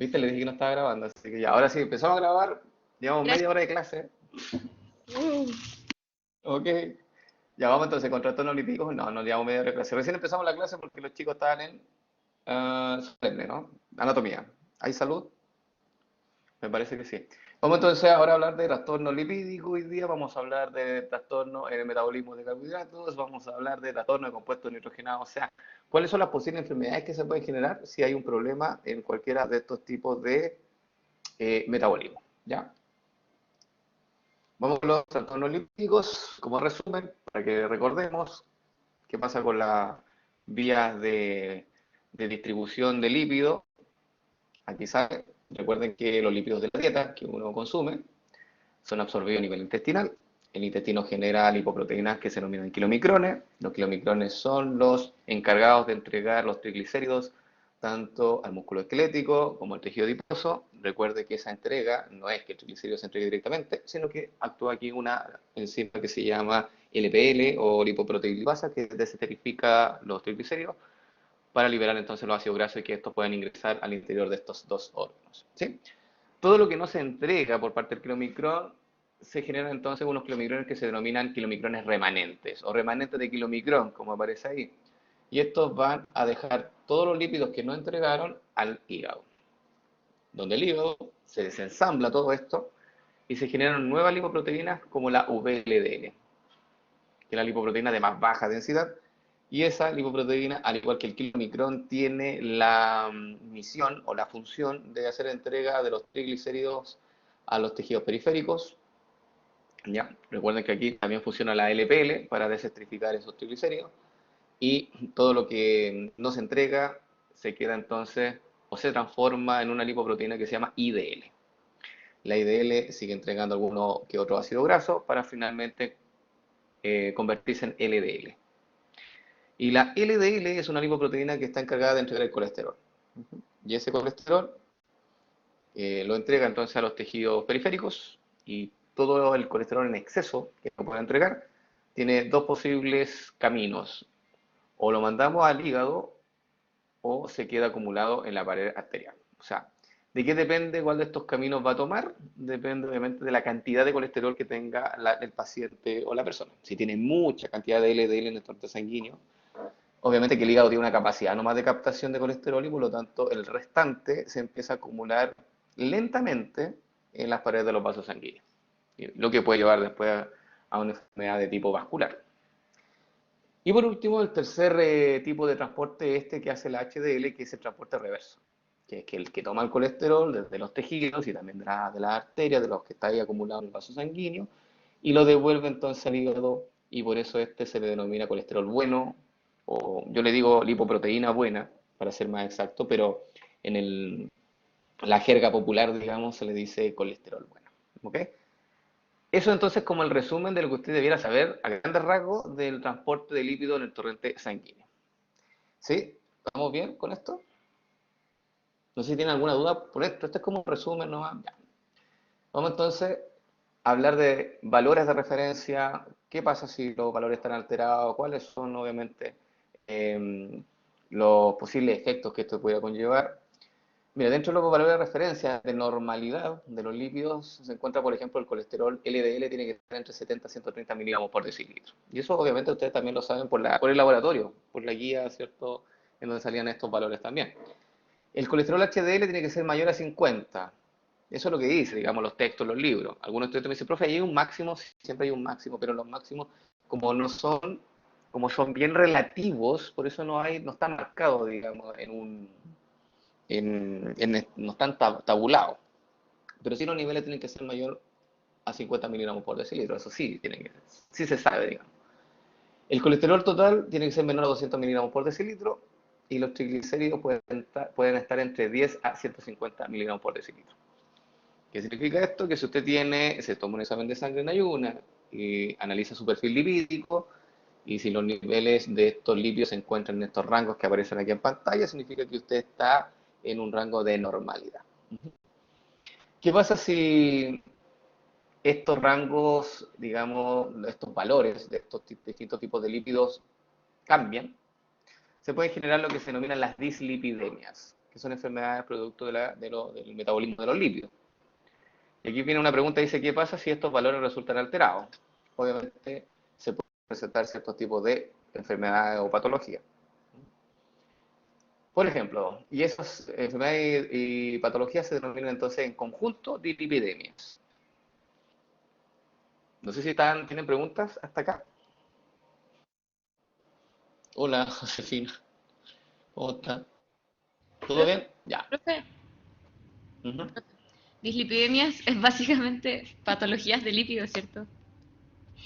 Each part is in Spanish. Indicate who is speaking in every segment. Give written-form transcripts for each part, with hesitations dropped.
Speaker 1: ¿Viste? Le dije que no estaba grabando, así que ya, ahora sí, empezamos a grabar, llevamos
Speaker 2: Gracias.
Speaker 1: media hora de clase. Ok, ya vamos entonces con trastornos lipídicos. No, no llevamos media hora de clase. Recién empezamos la clase porque los chicos estaban en solemne, ¿no? Anatomía. ¿Hay salud? Me parece que sí. Vamos entonces ahora a hablar de trastorno lipídico. Hoy día vamos a hablar de trastorno en el metabolismo de carbohidratos, vamos a hablar de trastorno de compuestos nitrogenados, o sea, cuáles son las posibles enfermedades que se pueden generar si hay un problema en cualquiera de estos tipos de metabolismo. ¿Ya? Vamos con los trastornos lipídicos como resumen, para que recordemos qué pasa con las vías de distribución de lípidos. Aquí sale, recuerden que los lípidos de la dieta que uno consume son absorbidos a nivel intestinal. El intestino genera lipoproteínas que se denominan kilomicrones. Los kilomicrones son los encargados de entregar los triglicéridos tanto al músculo esquelético como al tejido adiposo. Recuerde que esa entrega no es que el triglicérido se entregue directamente, sino que actúa aquí una enzima que se llama LPL o lipoproteína que desesterifica los triglicéridos para liberar entonces los ácidos grasos y que estos puedan ingresar al interior de estos dos órganos. ¿Sí? Todo lo que no se entrega por parte del kilomicrón, se generan entonces unos kilomicrones que se denominan kilomicrones remanentes o remanentes de kilomicrón, como aparece ahí. Y estos van a dejar todos los lípidos que no entregaron al hígado, donde el hígado se desensambla todo esto y se generan nuevas lipoproteínas como la VLDL, que es la lipoproteína de más baja densidad. Y esa lipoproteína, al igual que el kilomicrón, tiene la misión o la función de hacer entrega de los triglicéridos a los tejidos periféricos. ¿Ya? Recuerden que aquí también funciona la LPL para desestrificar esos triglicéridos. Y todo lo que no se entrega se queda entonces o se transforma en una lipoproteína que se llama IDL. La IDL sigue entregando alguno que otro ácido graso para finalmente convertirse en LDL. Y la LDL es una lipoproteína que está encargada de entregar el colesterol. Y ese colesterol lo entrega entonces a los tejidos periféricos y todo el colesterol en exceso que no puede entregar tiene dos posibles caminos. O lo mandamos al hígado o se queda acumulado en la pared arterial. O sea, ¿de qué depende cuál de estos caminos va a tomar? Depende obviamente de la cantidad de colesterol que tenga el paciente o la persona. Si tiene mucha cantidad de LDL en el torrente sanguíneo, obviamente que el hígado tiene una capacidad nomás de captación de colesterol y por lo tanto el restante se empieza a acumular lentamente en las paredes de los vasos sanguíneos, lo que puede llevar después a una enfermedad de tipo vascular. Y por último, el tercer tipo de transporte este que hace la HDL, que es el transporte reverso, que es que el que toma el colesterol desde los tejidos y también de las arterias, de los que está ahí acumulado en el vaso sanguíneo, y lo devuelve entonces al hígado, y por eso este se le denomina colesterol bueno, o yo le digo lipoproteína buena, para ser más exacto, pero en la jerga popular, digamos, se le dice colesterol bueno. ¿Ok? Eso entonces como el resumen de lo que usted debiera saber a grandes rasgos del transporte de lípidos en el torrente sanguíneo. ¿Sí? ¿Estamos bien con esto? No sé si tienen alguna duda por esto. Este es como un resumen nomás. Ya. Vamos entonces a hablar de valores de referencia. ¿Qué pasa si los valores están alterados? ¿Cuáles son obviamente los posibles efectos que esto pueda conllevar? Mira, dentro de los valores de referencia de normalidad de los lípidos se encuentra, por ejemplo, el colesterol LDL tiene que estar entre 70 y 130 miligramos por decilitro. Y eso obviamente ustedes también lo saben por el laboratorio, por la guía, ¿cierto? En donde salían estos valores también. El colesterol HDL tiene que ser mayor a 50. Eso es lo que dice, digamos, los textos, los libros. Algunos estudiantes me dicen, profe, ¿hay un máximo? Siempre hay un máximo, pero los máximos, como no son, como son bien relativos, por eso no están marcados, digamos, no están tabulados. Pero sí los niveles tienen que ser mayor a 50 miligramos por decilitro, eso sí, sí se sabe, digamos. El colesterol total tiene que ser menor a 200 miligramos por decilitro y los triglicéridos pueden estar entre 10 a 150 miligramos por decilitro. ¿Qué significa esto? Que si usted se toma un examen de sangre en ayuna y analiza su perfil lipídico y si los niveles de estos lípidos se encuentran en estos rangos que aparecen aquí en pantalla, significa que usted está en un rango de normalidad. ¿Qué pasa si estos rangos, digamos, estos valores de estos distintos tipos de lípidos cambian? Se puede generar lo que se denominan las dislipidemias. que son enfermedades producto del metabolismo de los lípidos. Y aquí viene una pregunta, dice, ¿qué pasa si estos valores resultan alterados? Obviamente se pueden presentar ciertos tipos de enfermedades o patologías. Por ejemplo, y esas enfermedades y patologías se denominan entonces en conjunto dislipidemias. No sé si tienen preguntas hasta acá. Hola, Josefina. ¿Cómo está? ¿Todo
Speaker 2: Profe,
Speaker 1: bien? Ya.
Speaker 2: profe,
Speaker 1: Ujú.
Speaker 2: dislipidemias es básicamente patologías de lípidos, ¿cierto?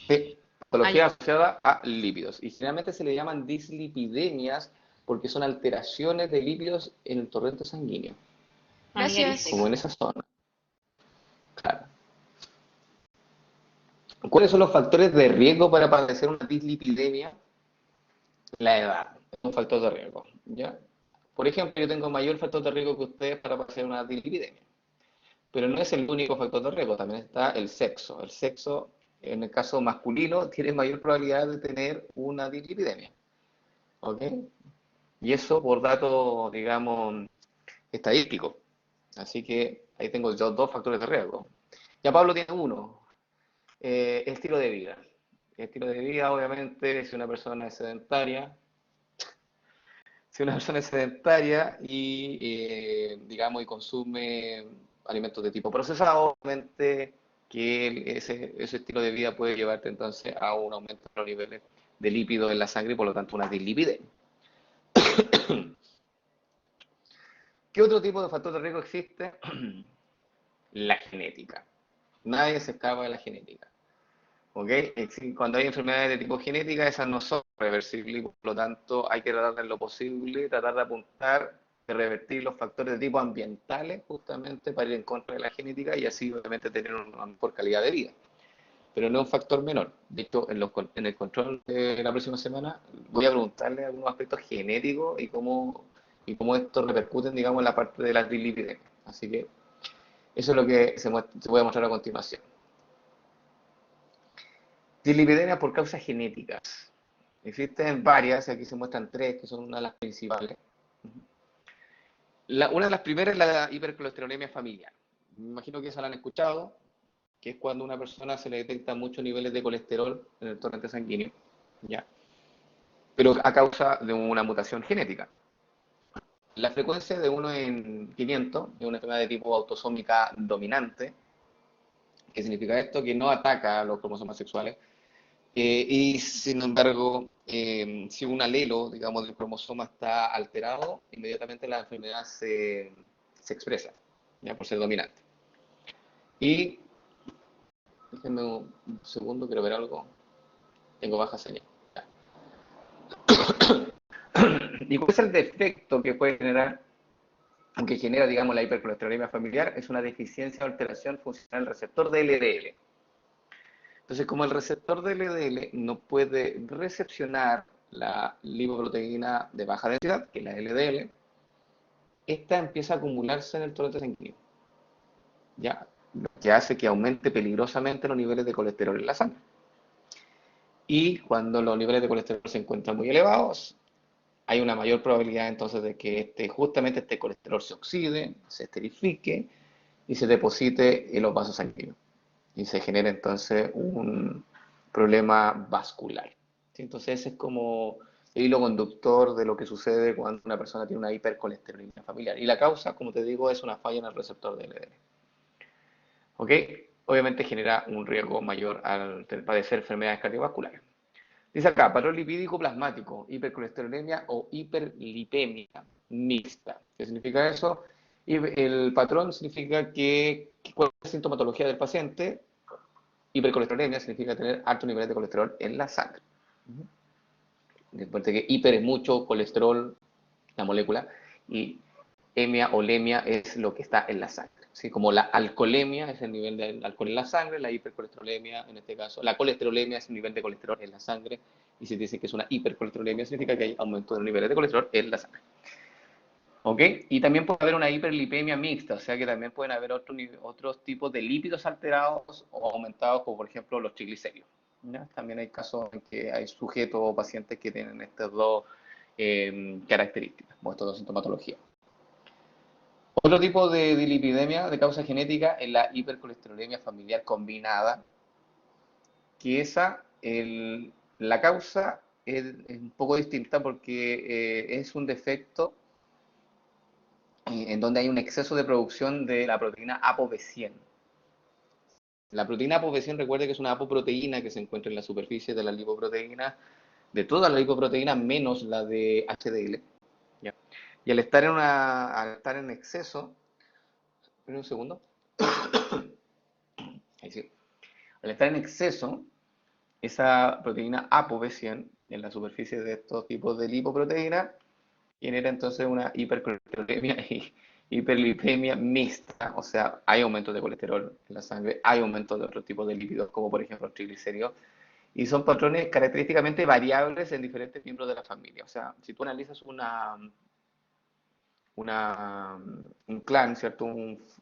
Speaker 1: Sí,
Speaker 2: Ah, ya.
Speaker 1: patología asociada a lípidos. Y generalmente se le llaman dislipidemias porque son alteraciones de lípidos en el torrente sanguíneo,
Speaker 2: A nivel
Speaker 1: como
Speaker 2: ISEC.
Speaker 1: en esa zona. Claro. ¿Cuáles son los factores de riesgo para padecer una dislipidemia? La edad es un factor de riesgo, ¿ya? Por ejemplo, yo tengo mayor factor de riesgo que ustedes para padecer una dislipidemia, pero no es el único factor de riesgo, también está el sexo. El sexo, en el caso masculino, tiene mayor probabilidad de tener una dislipidemia, ¿ok? Y eso por datos, digamos, estadísticos. Así que ahí tengo yo dos factores de riesgo. Ya Pablo tiene uno, estilo de vida. Estilo de vida, obviamente, si una persona es sedentaria, si una persona es sedentaria y, digamos, y consume alimentos de tipo procesado, obviamente que ese estilo de vida puede llevarte entonces a un aumento de los niveles de lípidos en la sangre y por lo tanto una dislipidemia. ¿Qué otro tipo de factor de riesgo existe? La genética. Nadie se escapa de la genética. ¿Ok? Cuando hay enfermedades de tipo genética, esas no son reversibles y por lo tanto hay que tratar en lo posible, tratar de apuntar, de revertir los factores de tipo ambientales justamente para ir en contra de la genética y así obviamente tener una mejor calidad de vida. Pero no es un factor menor. De hecho, en el control de la próxima semana voy a preguntarle algunos aspectos genéticos y cómo estos repercuten, digamos, en la parte de las dislipidemias. Así que eso es lo que se puede mostrar a continuación. Dislipidemias por causas genéticas. Existen varias, y aquí se muestran tres, que son una de las principales. Una de las primeras es la hipercolesterolemia familiar. Me imagino que esa la han escuchado, que es cuando a una persona se le detecta muchos niveles de colesterol en el torrente sanguíneo, ¿ya? Pero a causa de una mutación genética. La frecuencia de 1 en 500 es una enfermedad de tipo autosómica dominante. ¿Qué significa esto? Que no ataca a los cromosomas sexuales. Y sin embargo, si un alelo, digamos, del cromosoma está alterado, inmediatamente la enfermedad se expresa, ya por ser dominante. Y, déjenme un segundo, quiero ver algo. Tengo baja señal. ¿Y cuál es el defecto que puede generar, aunque genera, digamos, la hipercolesterolemia familiar? Es una deficiencia o alteración funcional del receptor de LDL. Entonces, como el receptor de LDL no puede recepcionar la lipoproteína de baja densidad, que es la LDL, esta empieza a acumularse en el torrente sanguíneo, ¿ya? Lo que hace que aumente peligrosamente los niveles de colesterol en la sangre. Y cuando los niveles de colesterol se encuentran muy elevados, hay una mayor probabilidad entonces de que justamente este colesterol se oxide, se esterifique y se deposite en los vasos sanguíneos. Y se genera entonces un problema vascular. ¿Sí? Entonces ese es como el hilo conductor de lo que sucede cuando una persona tiene una hipercolesterolemia familiar. Y la causa, como te digo, es una falla en el receptor de LDL. ¿Ok? Obviamente genera un riesgo mayor al padecer enfermedades cardiovasculares. Dice acá, patrón lipídico plasmático, hipercolesterolemia o hiperlipemia mixta. ¿Qué significa eso? Y el patrón significa cuál es la sintomatología del paciente. Hipercolesterolemia significa tener altos niveles de colesterol en la sangre. Después de que hiper es mucho, colesterol, la molécula, y emia o lemia es lo que está en la sangre. ¿Sí? Como la alcoholemia es el nivel de alcohol en la sangre, la hipercolesterolemia, en este caso, la colesterolemia es el nivel de colesterol en la sangre, y si dice que es una hipercolesterolemia, significa que hay aumento de los niveles de colesterol en la sangre. ¿Ok? Y también puede haber una hiperlipemia mixta, o sea que también pueden haber otros tipos de lípidos alterados o aumentados, como por ejemplo los triglicéridos. ¿Ya? También hay casos en que hay sujetos o pacientes que tienen estas dos características, o estas dos sintomatologías. Otro tipo de dilipidemia de causa genética es la hipercolesterolemia familiar combinada, que la causa es un poco distinta porque es un defecto en donde hay un exceso de producción de la proteína ApoB100. La proteína ApoB100, recuerde que es una apoproteína que se encuentra en la superficie de la lipoproteína, de todas las lipoproteínas menos la de HDL. ¿Ya? Y al estar en exceso, un segundo, ahí sí. Al estar en exceso, esa proteína ApoB100 en la superficie de estos tipos de lipoproteínas genera entonces una hipercolesterolemia y hiperlipemia mixta, o sea, hay aumento de colesterol en la sangre, hay aumento de otros tipos de lípidos, como por ejemplo triglicéridos, y son patrones característicamente variables en diferentes miembros de la familia. O sea, si tú analizas un clan, ¿cierto?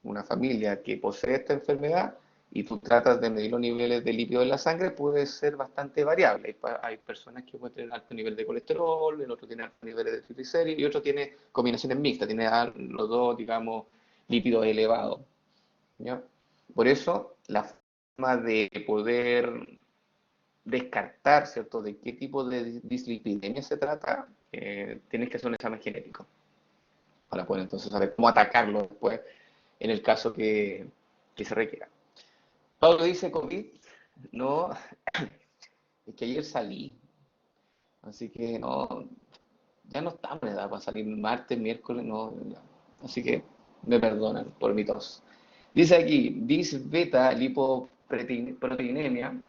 Speaker 1: Una familia que posee esta enfermedad y tú tratas de medir los niveles de lípido en la sangre, puede ser bastante variable. Hay personas que pueden tener alto nivel de colesterol, el otro tiene alto nivel de triglicéridos y otro tiene combinaciones mixtas, tiene los dos, digamos, lípidos elevados. ¿Ya? Por eso, la forma de poder descartar, ¿cierto?, de qué tipo de dislipidemia se trata, tienes que hacer un examen genético para poder entonces saber cómo atacarlo después en el caso que se requiera. Pablo dice COVID, no, es que ayer salí, así que no, ya no estamos en edad para salir martes, miércoles, no, ya. Así que me perdonan por mi tos. Dice aquí, bis beta lipoproteinemia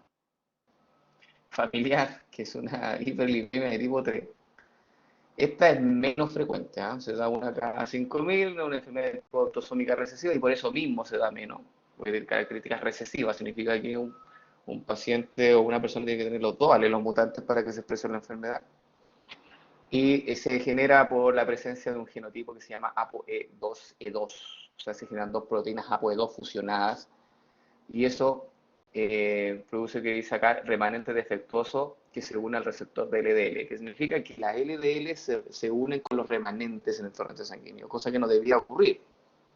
Speaker 1: familiar, que es una hiperlipemia de tipo 3. Esta es menos frecuente, ¿eh? Se da una cada 5.000, una enfermedad autosómica recesiva y por eso mismo se da menos. Puede tener características recesivas, significa que un paciente o una persona tiene que tener los dos alelos mutantes para que se exprese la enfermedad. Y se genera por la presencia de un genotipo que se llama ApoE2E2. O sea, se generan dos proteínas ApoE2 fusionadas y eso produce que dice acá remanente defectuoso que se une al receptor de LDL, que significa que las LDL se unen con los remanentes en el torrente sanguíneo, cosa que no debería ocurrir.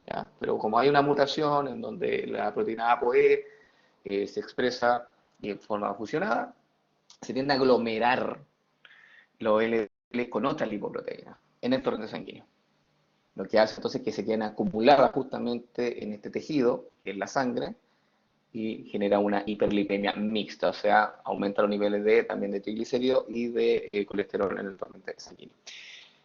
Speaker 1: ¿Ya? Pero como hay una mutación en donde la proteína ApoE se expresa y en forma fusionada, se tiende a aglomerar los LDL con otras lipoproteínas en el torrente sanguíneo. Lo que hace entonces que se queden acumuladas justamente en este tejido, que es la sangre, y genera una hiperlipemia mixta, o sea, aumenta los niveles también de triglicéridos y de colesterol en el torrente sanguíneo.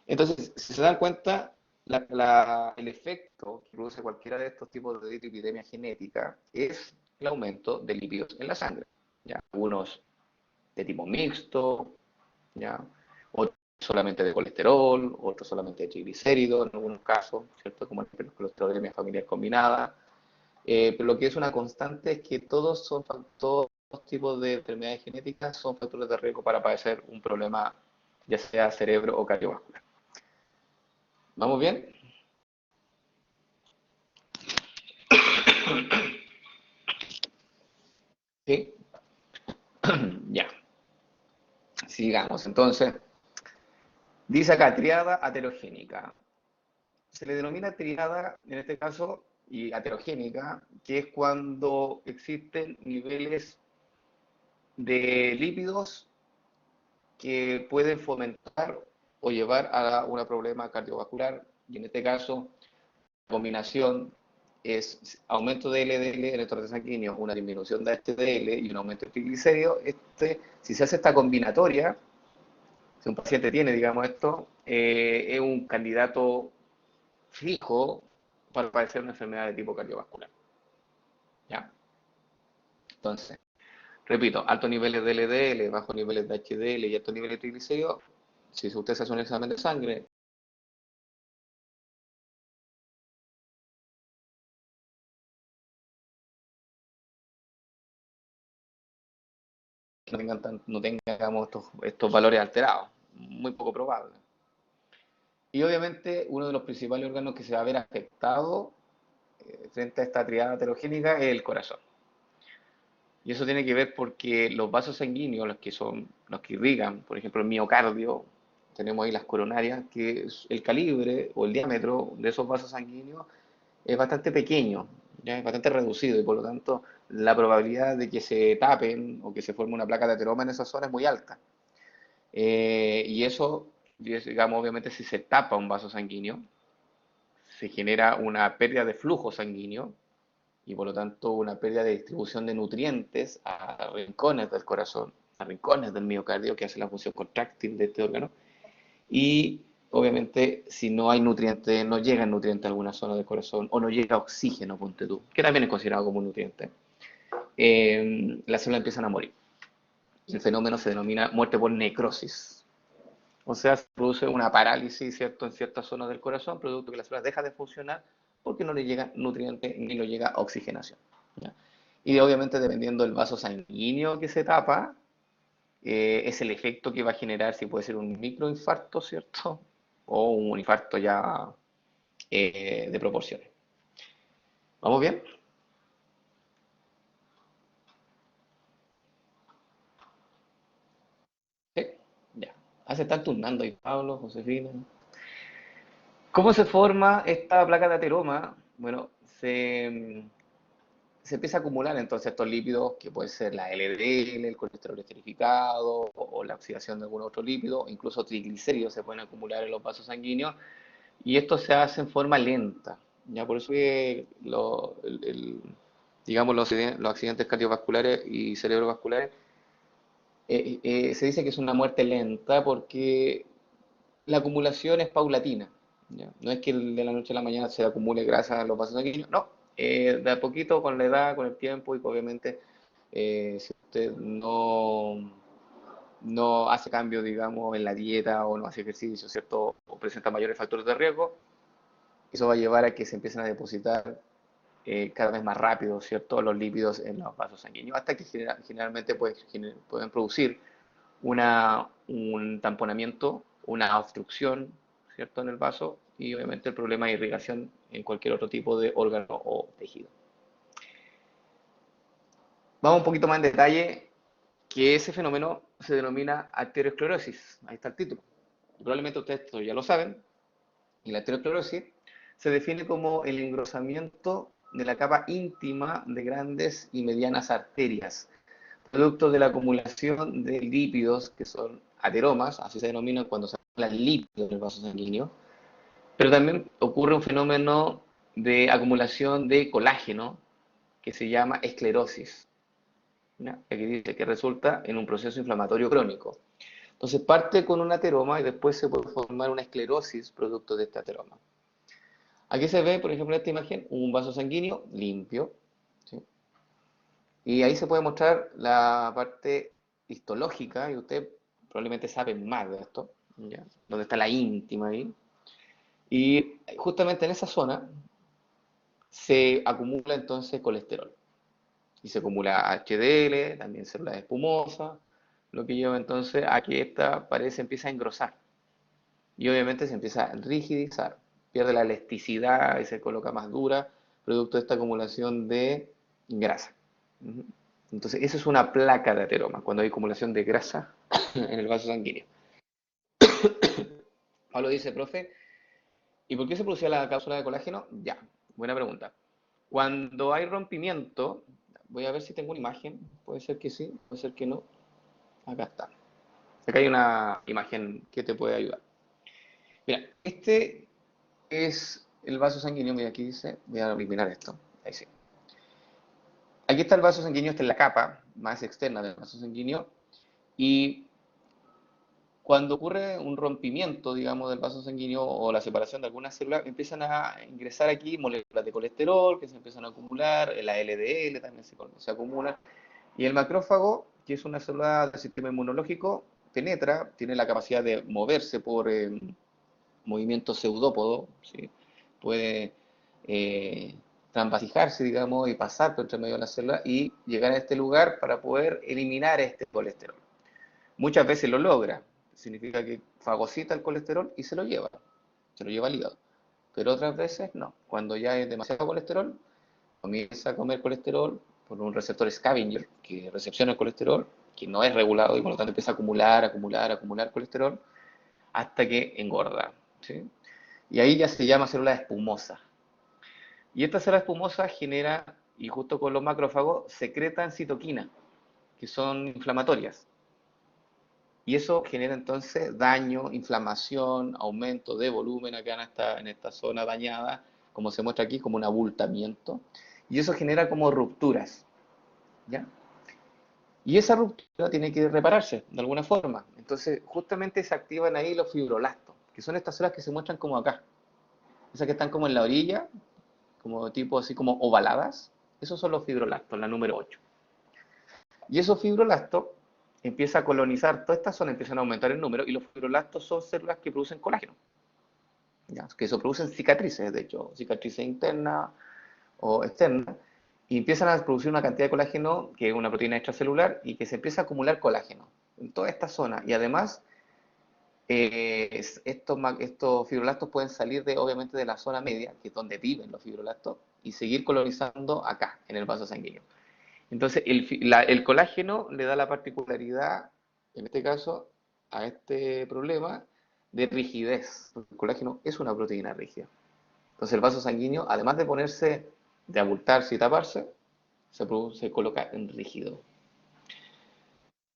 Speaker 1: Entonces, si se dan cuenta, el efecto que produce cualquiera de estos tipos de dislipidemia genética es el aumento de lípidos en la sangre. ¿Ya? Algunos de tipo mixto, ¿ya? Otros solamente de colesterol, otros solamente de triglicéridos en algunos casos, ¿cierto? Como la colesterolemia familiar combinada. Pero lo que es una constante es que todos tipos de enfermedades genéticas son factores de riesgo para padecer un problema, ya sea cerebro o cardiovascular. ¿Vamos bien? Sí. Ya. Sigamos. Entonces, dice acá, triada aterogénica. Se le denomina triada, en este caso, y aterogénica, que es cuando existen niveles de lípidos que pueden fomentar o llevar a un problema cardiovascular, y en este caso, la combinación es aumento de LDL en el torrente sanguíneo, una disminución de HDL y un aumento de triglicéridos. Si se hace esta combinatoria, si un paciente tiene, digamos, esto, es un candidato fijo para padecer una enfermedad de tipo cardiovascular. ¿Ya? Entonces, repito, altos niveles de LDL, bajos niveles de HDL y altos niveles de triglicéridos. Si usted se hace un examen de sangre, no tengamos estos valores alterados, muy poco probable. Y obviamente uno de los principales órganos que se va a ver afectado frente a esta triada heterogénica es el corazón. Y eso tiene que ver porque los vasos sanguíneos, los que son los que irrigan, por ejemplo, el miocardio, tenemos ahí las coronarias, que es el calibre o el diámetro de esos vasos sanguíneos es bastante pequeño, ¿ya? Es bastante reducido y por lo tanto la probabilidad de que se tapen o que se forme una placa de ateroma en esa zona es muy alta. Y eso, digamos, obviamente si se tapa un vaso sanguíneo, se genera una pérdida de flujo sanguíneo y por lo tanto una pérdida de distribución de nutrientes a rincones del corazón, a rincones del miocardio que hace la función contráctil de este órgano. Y obviamente si no hay nutrientes, no llega nutriente a alguna zona del corazón o no llega oxígeno, ponte tú, que también es considerado como un nutriente, las células empiezan a morir. El fenómeno se denomina muerte por necrosis. O sea, se produce una parálisis, ¿cierto?, en ciertas zonas del corazón, producto que las células dejan de funcionar porque no le llega nutriente ni le llega oxigenación. ¿Ya? Y obviamente dependiendo del vaso sanguíneo que se tapa, es el efecto que va a generar si puede ser un microinfarto, ¿cierto? O un infarto ya de proporciones. ¿Vamos bien? Sí, ya. Se están turnando ahí Pablo, Josefina. ¿Cómo se forma esta placa de ateroma? Bueno, se empieza a acumular entonces estos lípidos, que puede ser la LDL, el colesterol esterificado, o la oxidación de algún otro lípido, incluso triglicéridos se pueden acumular en los vasos sanguíneos, y esto se hace en forma lenta. Ya por eso que digamos los accidentes cardiovasculares y cerebrovasculares se dice que es una muerte lenta porque la acumulación es paulatina. ¿Ya? No es que de la noche a la mañana se acumule grasa en los vasos sanguíneos, no. De a poquito, con la edad, con el tiempo, y que obviamente si usted no hace cambio, digamos, en la dieta o no hace ejercicio, ¿cierto? O presenta mayores factores de riesgo, eso va a llevar a que se empiecen a depositar cada vez más rápido, ¿cierto? Los lípidos en los vasos sanguíneos, hasta que generalmente pueden producir un tamponamiento, una obstrucción, ¿cierto?, en el vaso y obviamente el problema de irrigación en cualquier otro tipo de órgano o tejido. Vamos un poquito más en detalle, que ese fenómeno se denomina arteriosclerosis. Ahí está el título. Probablemente ustedes esto ya lo saben. Y la arteriosclerosis se define como el engrosamiento de la capa íntima de grandes y medianas arterias, producto de la acumulación de lípidos, que son ateromas, así se denominan cuando se acumulan lípidos en el vaso sanguíneo, pero también ocurre un fenómeno de acumulación de colágeno que se llama esclerosis, ¿ya? Aquí dice que resulta en un proceso inflamatorio crónico. Entonces parte con un ateroma y después se puede formar una esclerosis producto de este ateroma. Aquí se ve, por ejemplo, en esta imagen, un vaso sanguíneo limpio, ¿sí? Y ahí se puede mostrar la parte histológica, y usted probablemente sabe más de esto, ¿ya? Donde está la íntima ahí. Y justamente en esa zona se acumula entonces colesterol. Y se acumula HDL, también células espumosas, lo que lleva entonces a que esta pared se empieza a engrosar. Y obviamente se empieza a rigidizar, pierde la elasticidad y se coloca más dura, producto de esta acumulación de grasa. Entonces, eso es una placa de ateroma, cuando hay acumulación de grasa en el vaso sanguíneo. Pablo dice, profe, ¿y por qué se producía la cápsula de colágeno? Ya, buena pregunta. Cuando hay rompimiento, voy a ver si tengo una imagen, puede ser que sí, puede ser que no. Acá está. Acá hay una imagen que te puede ayudar. Mira, este es el vaso sanguíneo, mira aquí dice, voy a eliminar esto, ahí sí. Aquí está el vaso sanguíneo, esta es la capa más externa del vaso sanguíneo, y cuando ocurre un rompimiento, digamos, del vaso sanguíneo o la separación de algunas células, empiezan a ingresar aquí moléculas de colesterol que se empiezan a acumular, la LDL también se acumula, y el macrófago, que es una célula del sistema inmunológico, penetra, tiene la capacidad de moverse por movimiento pseudópodo, ¿sí? Puede eh, transvasijarse, digamos, y pasar por entre medio de la célula y llegar a este lugar para poder eliminar este colesterol. Muchas veces lo logra, significa que fagocita el colesterol y se lo lleva al hígado. Pero otras veces no, cuando ya hay demasiado colesterol, comienza a comer colesterol por un receptor scavenger que recepciona el colesterol, que no es regulado y por lo tanto empieza a acumular colesterol hasta que engorda, ¿sí? Y ahí ya se llama célula espumosa. Y esta célula espumosa genera, y justo con los macrófagos, secretan citoquinas, que son inflamatorias. Y eso genera entonces daño, inflamación, aumento de volumen acá en esta zona dañada, como se muestra aquí, como un abultamiento. Y eso genera como rupturas, ¿ya? Y esa ruptura tiene que repararse de alguna forma. Entonces, justamente se activan ahí los fibroblastos, que son estas células que se muestran como acá. Esas que están como en la orilla, como tipo así como ovaladas. Esos son los fibroblastos, la número 8. Y esos fibroblastos empiezan a colonizar toda esta zona, empiezan a aumentar el número, y los fibroblastos son células que producen colágeno, ¿ya? Que eso producen cicatrices, de hecho, cicatrices internas o externas, y empiezan a producir una cantidad de colágeno, que es una proteína extracelular, y que se empieza a acumular colágeno en toda esta zona. Y además, estos fibroblastos pueden salir obviamente de la zona media, que es donde viven los fibroblastos, y seguir colonizando acá, en el vaso sanguíneo. Entonces, el colágeno le da la particularidad, en este caso, a este problema de rigidez. El colágeno es una proteína rígida. Entonces, el vaso sanguíneo, además de ponerse, de abultarse y taparse, se coloca en rígido.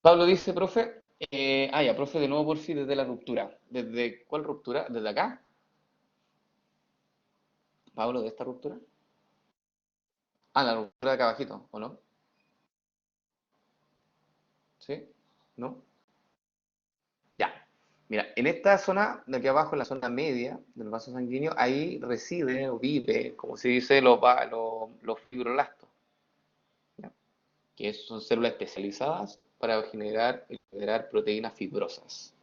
Speaker 1: Pablo dice, profe, ya, profe, de nuevo por fin desde la ruptura. ¿Desde cuál ruptura? ¿Desde acá? Pablo, ¿de esta ruptura? Ah, la ruptura de acá abajito, ¿o no? ¿Sí? ¿No? Ya. Mira, en esta zona de aquí abajo, en la zona media del vaso sanguíneo, ahí reside o vive, como se dice, los fibroblastos, ¿ya? Que son células especializadas para liberar proteínas fibrosas.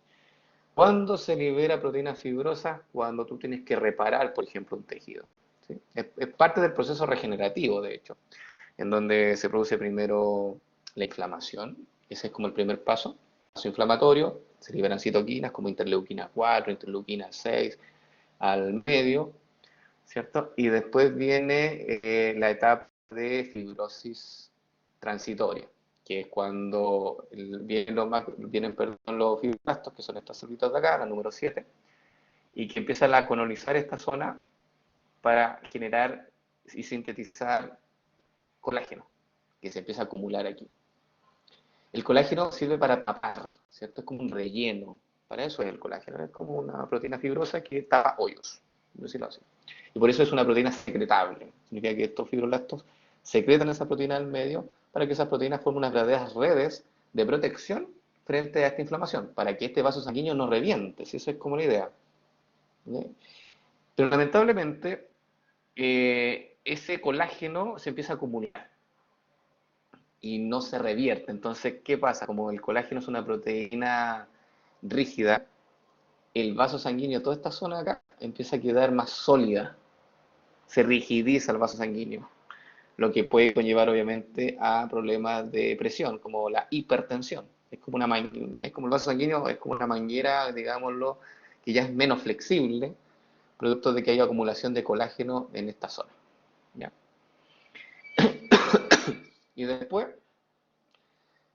Speaker 1: ¿Cuándo se libera proteínas fibrosas? Cuando tú tienes que reparar, por ejemplo, un tejido, ¿sí? Es parte del proceso regenerativo, de hecho, en donde se produce primero la inflamación, ese es como el primer paso inflamatorio, se liberan citoquinas como interleuquina 4, interleuquina 6 al medio, ¿cierto? Y después viene la etapa de fibrosis transitoria, que es cuando vienen los fibroblastos, que son estas células de acá, la número 7, y que empiezan a colonizar esta zona para generar y sintetizar colágeno, que se empieza a acumular aquí. El colágeno sirve para tapar, ¿cierto? Es como un relleno. Para eso es el colágeno. Es como una proteína fibrosa que tapa hoyos, decirlo así. Y por eso es una proteína secretable. Significa que estos fibroblastos secretan esa proteína al medio para que esas proteínas formen unas verdaderas redes de protección frente a esta inflamación, para que este vaso sanguíneo no reviente, si eso es como la idea. ¿Sí? Pero lamentablemente, ese colágeno se empieza a acumular y no se revierte. Entonces, ¿qué pasa? Como el colágeno es una proteína rígida, el vaso sanguíneo, toda esta zona de acá, empieza a quedar más sólida, se rigidiza el vaso sanguíneo, lo que puede conllevar obviamente a problemas de presión, como la hipertensión. Es como el vaso sanguíneo, es como una manguera, digámoslo, que ya es menos flexible, producto de que hay acumulación de colágeno en esta zona, ¿ya? Y después,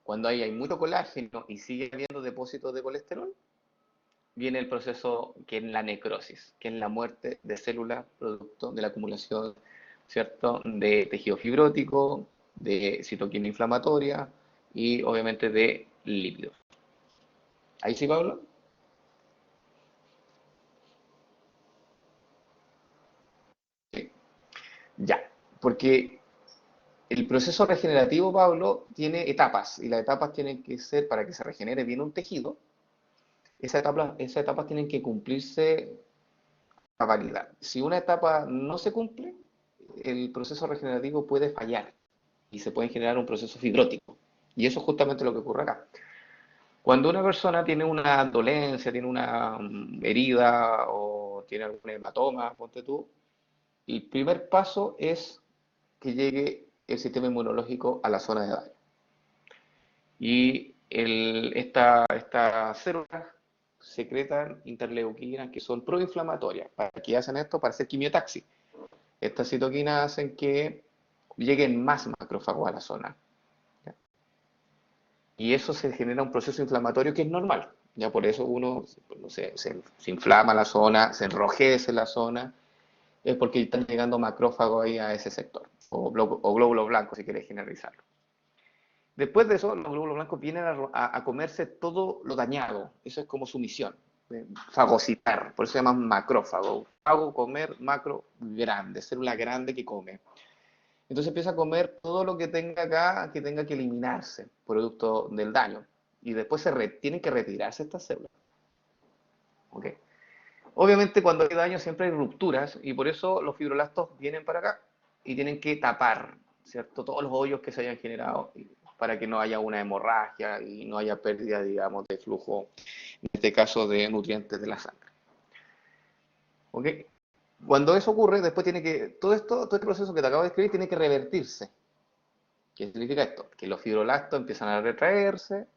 Speaker 1: cuando hay mucho colágeno y sigue habiendo depósitos de colesterol, viene el proceso que es la necrosis, que es la muerte de células producto de la acumulación, ¿cierto?, de tejido fibrótico, de citoquina inflamatoria y obviamente de lípidos. ¿Ahí sí, Pablo? Sí. Ya, porque el proceso regenerativo, Pablo, tiene etapas y las etapas tienen que ser, para que se regenere bien un tejido, esas etapas tienen que cumplirse a validad. Si una etapa no se cumple, el proceso regenerativo puede fallar y se puede generar un proceso fibrótico. Y eso es justamente lo que ocurre acá. Cuando una persona tiene una dolencia, tiene una herida o tiene algún hematoma, ponte tú, el primer paso es que llegue el sistema inmunológico a la zona de daño. Y estas células secretan interleuquinas que son proinflamatorias. ¿Para qué hacen esto? Para hacer quimiotaxis. Estas citoquinas hacen que lleguen más macrófagos a la zona. ¿Ya? Y eso se genera un proceso inflamatorio que es normal. Ya por eso uno, no sé, se inflama la zona, se enrojece la zona, es porque están llegando macrófagos ahí a ese sector, o glóbulos blancos si quieres generalizarlo. Después de eso, los glóbulos blancos vienen a comerse todo lo dañado. Eso es como su misión, fagocitar. Por eso se llaman macrófago. Fago, comer, macro, grande, célula grande que come. Entonces empieza a comer todo lo que tenga acá, que tenga que eliminarse, producto del daño. Y después tienen que retirarse estas células. ¿Ok? Obviamente cuando hay daño siempre hay rupturas y por eso los fibroblastos vienen para acá y tienen que tapar, ¿cierto? Todos los hoyos que se hayan generado para que no haya una hemorragia y no haya pérdida, digamos, de flujo, en este caso de nutrientes de la sangre. ¿Ok? Cuando eso ocurre, después tiene que, todo este proceso que te acabo de describir tiene que revertirse. ¿Qué significa esto? Que los fibroblastos empiezan a retraerse,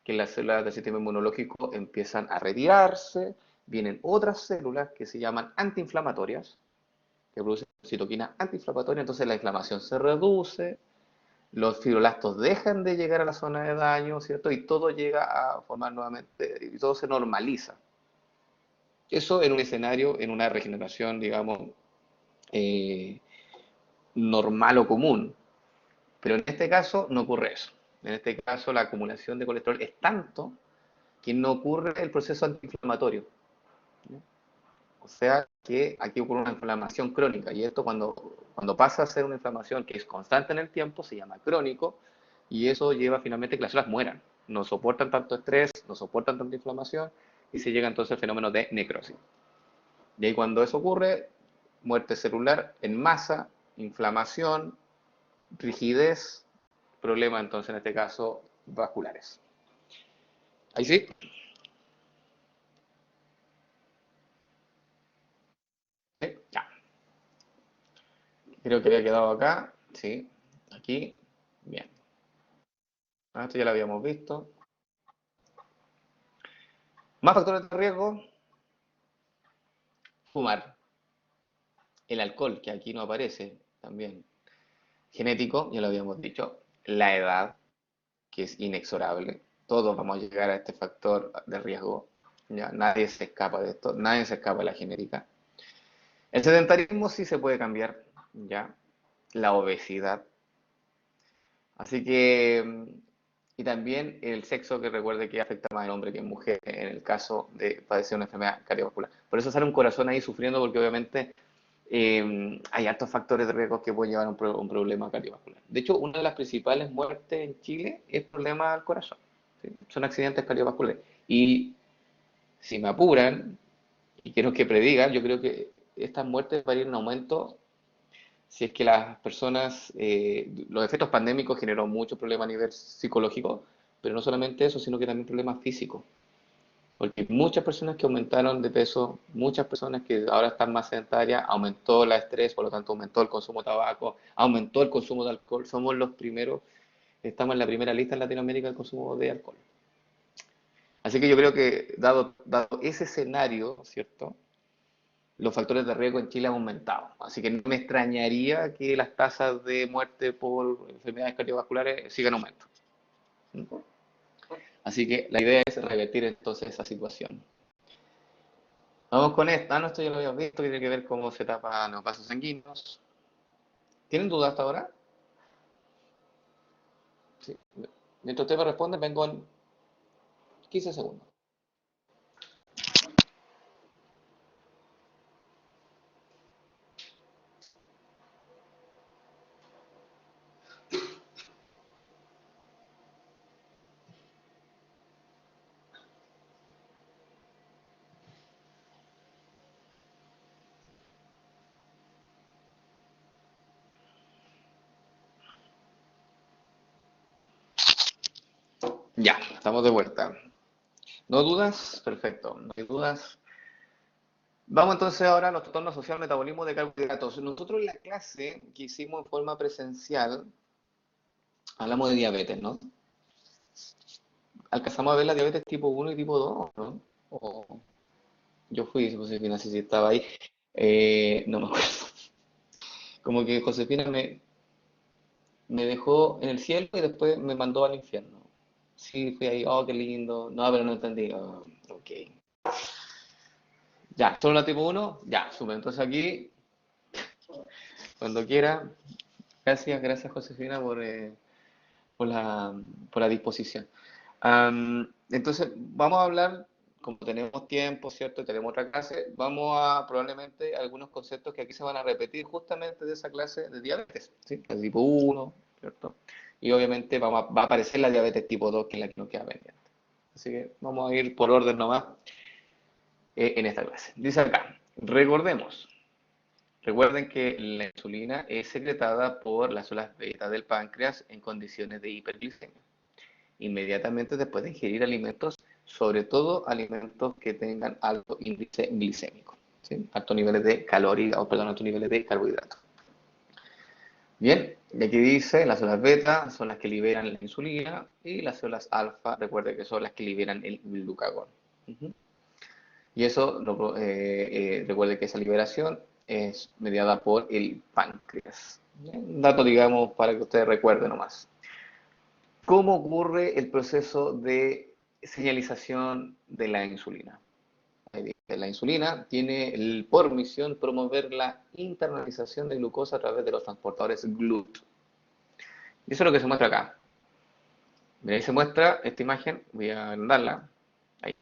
Speaker 1: que las células del sistema inmunológico empiezan a retirarse, vienen otras células que se llaman antiinflamatorias, que producen citoquina antiinflamatoria, entonces la inflamación se reduce, los fibroblastos dejan de llegar a la zona de daño, ¿cierto? Y todo llega a formar nuevamente, y todo se normaliza. Eso en un escenario, en una regeneración, digamos, eh, normal o común. Pero en este caso no ocurre eso. En este caso la acumulación de colesterol es tanto que no ocurre el proceso antiinflamatorio. O sea que aquí ocurre una inflamación crónica y esto cuando pasa a ser una inflamación que es constante en el tiempo se llama crónico y eso lleva finalmente a que las células mueran. No soportan tanto estrés, no soportan tanta inflamación y se llega entonces al fenómeno de necrosis. Y ahí cuando eso ocurre, muerte celular en masa, inflamación, rigidez, problemas entonces en este caso vasculares. Ahí sí. Ya. Creo que había quedado acá. Sí. Aquí. Bien. Esto ya lo habíamos visto. Más factores de riesgo. Fumar. El alcohol, que aquí no aparece también. Genético, ya lo habíamos dicho. La edad, que es inexorable. Todos vamos a llegar a este factor de riesgo. Ya, nadie se escapa de esto. Nadie se escapa de la genética. El sedentarismo sí se puede cambiar. Ya. La obesidad. Así que, y también el sexo, que recuerde que afecta más al hombre que en mujer en el caso de padecer una enfermedad cardiovascular. Por eso sale un corazón ahí sufriendo, porque obviamente hay altos factores de riesgo que pueden llevar a un problema cardiovascular. De hecho, una de las principales muertes en Chile es problema al corazón. ¿Sí? Son accidentes cardiovasculares. Y si me apuran, y quiero que predigan, yo creo que estas muertes van a ir en aumento si es que las personas, los efectos pandémicos generó muchos problemas a nivel psicológico, pero no solamente eso, sino que también problemas físicos. Porque muchas personas que aumentaron de peso, muchas personas que ahora están más sedentarias, aumentó el estrés, por lo tanto aumentó el consumo de tabaco, aumentó el consumo de alcohol. Somos los primeros, estamos en la primera lista en Latinoamérica del consumo de alcohol. Así que yo creo que dado ese escenario, ¿cierto? Los factores de riesgo en Chile han aumentado. Así que no me extrañaría que las tasas de muerte por enfermedades cardiovasculares sigan aumentando. Así que la idea es revertir entonces esa situación. Vamos con esta. No, esto ya lo habíamos visto, que tiene que ver cómo se tapan los vasos sanguíneos. ¿Tienen dudas hasta ahora? Sí. Mientras usted me responde, vengo en 15 segundos. Ya, estamos de vuelta. ¿No dudas? Perfecto. No hay dudas. Vamos entonces ahora a los trastornos social metabolismo de carbohidratos. Nosotros en la clase que hicimos en forma presencial hablamos de diabetes, ¿no? Alcanzamos a ver la diabetes tipo 1 y tipo 2, ¿no? O yo fui, Josefina, sí, sí estaba ahí. No me acuerdo. Como que Josefina me dejó en el cielo y después me mandó al infierno. Sí, fui ahí, oh, qué lindo. No, pero no entendí. Oh, ok. Ya, solo la tipo 1, ya, sube. Entonces aquí. Cuando quiera. Gracias, gracias Josefina por por la disposición. Entonces, vamos a hablar, como tenemos tiempo, ¿cierto? Tenemos otra clase, vamos a probablemente algunos conceptos que aquí se van a repetir justamente de esa clase de diabetes, ¿sí? El tipo 1, ¿cierto? Y obviamente va a aparecer la diabetes tipo 2, que es la que nos queda pendiente. Así que vamos a ir por orden nomás en esta clase. Dice acá, recuerden que la insulina es secretada por las células beta del páncreas en condiciones de hiperglicemia inmediatamente después de ingerir alimentos, sobre todo alimentos que tengan alto índice glicémico, ¿sí? Altos niveles de calorías, o perdón, altos niveles de carbohidratos. Bien, y aquí dice, las células beta son las que liberan la insulina y las células alfa, recuerde que son las que liberan el glucagón. Y eso, recuerde que esa liberación es mediada por el páncreas. Un dato, digamos, para que ustedes recuerden nomás. ¿Cómo ocurre el proceso de señalización de la insulina? La insulina tiene por misión promover la internalización de glucosa a través de los transportadores GLUT. Y eso es lo que se muestra acá. Ahí se muestra esta imagen, voy a agrandarla. Ahí.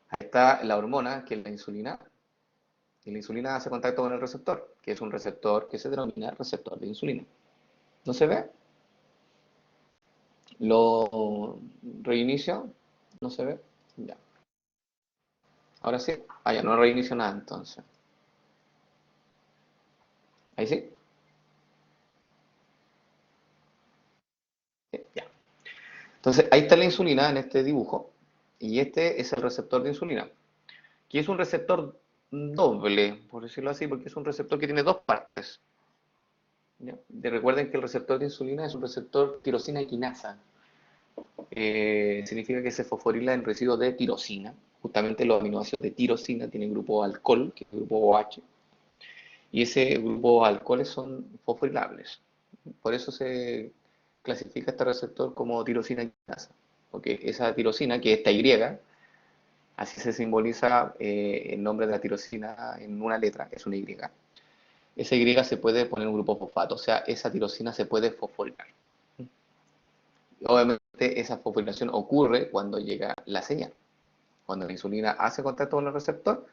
Speaker 1: Ahí está la hormona, que es la insulina. Y la insulina hace contacto con el receptor, que es un receptor que se denomina receptor de insulina. ¿No se ve? Lo reinicio. ¿No se ve? Ya. Ahora sí. Ah, ya no reinicio nada entonces. Ahí sí. Ya. Entonces, ahí está la insulina en este dibujo. Y este es el receptor de insulina. Que es un receptor doble, por decirlo así, porque es un receptor que tiene dos partes. ¿Ya? Recuerden que el receptor de insulina es un receptor tirosina quinasa. Significa que se fosforila en residuos de tirosina. Justamente los aminoácidos de tirosina tienen grupo alcohol, que es el grupo OH. Y ese grupo alcoholes son fosforilables. Por eso se clasifica este receptor como tirosina quinasa. Porque esa tirosina, que es esta Y, así se simboliza el nombre de la tirosina en una letra, es una Y. Esa Y se puede poner en un grupo fosfato, o sea, esa tirosina se puede fosforilar. Obviamente esa fosforilación ocurre cuando llega la señal. Cuando la insulina hace contacto con el receptor,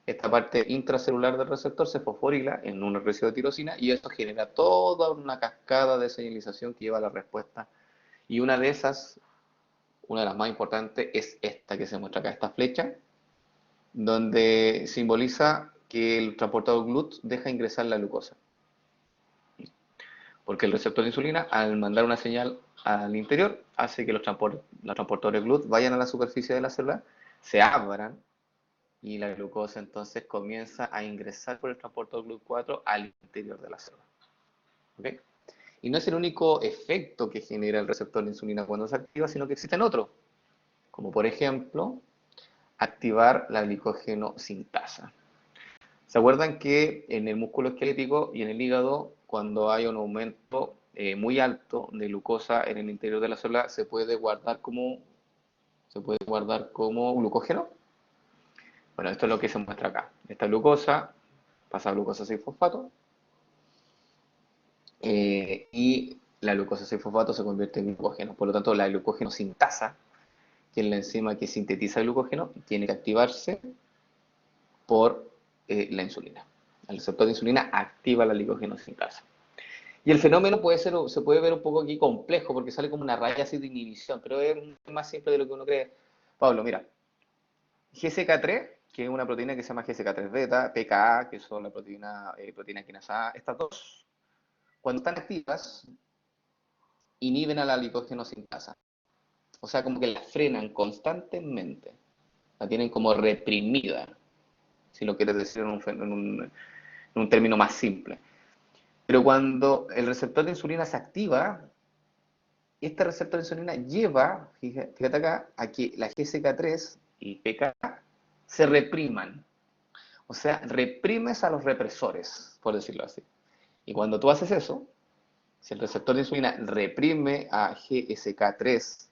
Speaker 1: esta parte intracelular del receptor se fosforila en un residuo de tirosina y esto genera toda una cascada de señalización que lleva a la respuesta. Y una de esas, una de las más importantes, es esta que se muestra acá, esta flecha, donde simboliza que el transportador GLUT deja ingresar la glucosa. Porque el receptor de insulina, al mandar una señal al interior, hace que los transportadores GLUT vayan a la superficie de la célula, se abran y la glucosa entonces comienza a ingresar por el transportador GLUT4 al interior de la célula. ¿Okay? Y no es el único efecto que genera el receptor de insulina cuando se activa, sino que existen otros, como por ejemplo, activar la glicógeno sintasa. ¿Se acuerdan que en el músculo esquelético y en el hígado, cuando hay un aumento muy alto de glucosa en el interior de la célula, se puede guardar como glucógeno? Bueno, esto es lo que se muestra acá. Esta glucosa pasa a glucosa 6-fosfato y la glucosa 6-fosfato se convierte en glucógeno. Por lo tanto, la glucógeno sintasa, que es la enzima que sintetiza el glucógeno, tiene que activarse por la insulina. El receptor de insulina activa la glicógeno sintasa. Y el fenómeno se puede ver un poco aquí complejo porque sale como una raya así de inhibición, pero es más simple de lo que uno cree. Pablo, mira, GSK3, que es una proteína que se llama GSK3 beta, PKA, que son la proteína quinasa A, estas dos, cuando están activas, inhiben a la glicógeno sintasa. O sea, como que la frenan constantemente, la tienen como reprimida, si lo quieres decir en un término más simple. Pero cuando el receptor de insulina se activa, este receptor de insulina lleva, fíjate acá, a que la GSK3 y PK se repriman. O sea, reprimes a los represores, por decirlo así. Y cuando tú haces eso, si el receptor de insulina reprime a GSK3